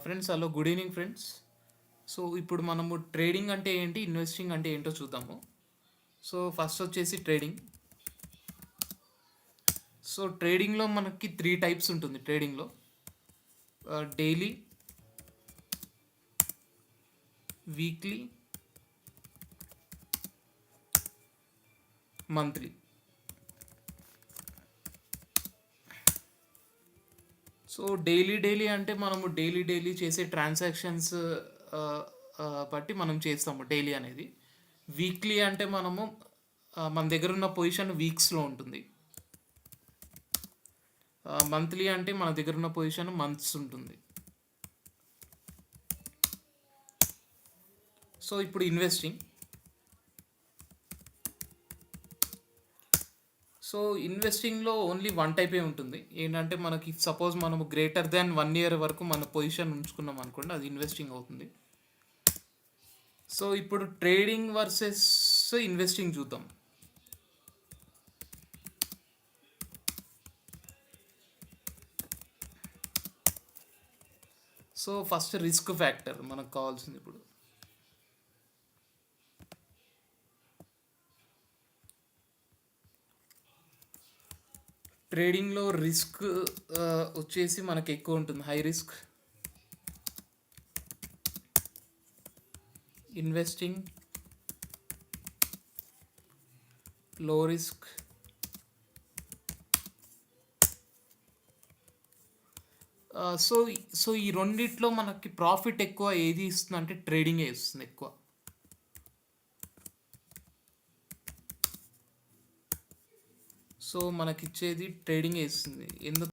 Friends hello, good evening friends. So ఇప్పుడు మనము trading అంటే ఏంటి, ఇన్వెస్టింగ్ అంటే ఏంటో చూద్దాము. సో ఫస్ట్ వచ్చేసి ట్రేడింగ్. సో ట్రేడింగ్లో మనకి 3 టైప్స్ ఉంటుంది. ట్రేడింగ్లో daily, weekly, monthly. So daily అంటే మనము డైలీ చేసే ట్రాన్సాక్షన్స్ బట్టి మనం చేస్తాము డైలీ అనేది. వీక్లీ అంటే మనము మన దగ్గర ఉన్న పొజిషన్ వీక్స్లో ఉంటుంది. మంత్లీ అంటే మన దగ్గర ఉన్న పొజిషన్ మంత్స్ ఉంటుంది. సో ఇప్పుడు ఇన్వెస్టింగ్. సో ఇన్వెస్టింగ్లో ఓన్లీ వన్ టైపే ఉంటుంది. ఏంటంటే మనకి సపోజ్ మనము గ్రేటర్ దాన్ 1 year వరకు మన పొజిషన్ ఉంచుకున్నాం అనుకోండి, అది ఇన్వెస్టింగ్ అవుతుంది. సో ఇప్పుడు ట్రేడింగ్ వర్సెస్ ఇన్వెస్టింగ్ చూద్దాం. సో ఫస్ట్ రిస్క్ ఫ్యాక్టర్ మనకు కావాల్సింది. ఇప్పుడు ట్రేడింగ్లో రిస్క్ వచ్చేసి మనకి ఎక్కువ ఉంటుంది, హై రిస్క్. ఇన్వెస్టింగ్ లో రిస్క్. సో సో ఈ రెండిట్లో మనకి ప్రాఫిట్ ఎక్కువ ఏది ఇస్తుంది అంటే ట్రేడింగే ఇస్తుంది ఎక్కువ. సో మనకిచ్చేది ట్రేడింగే ఇస్తుంది. ఎందుకు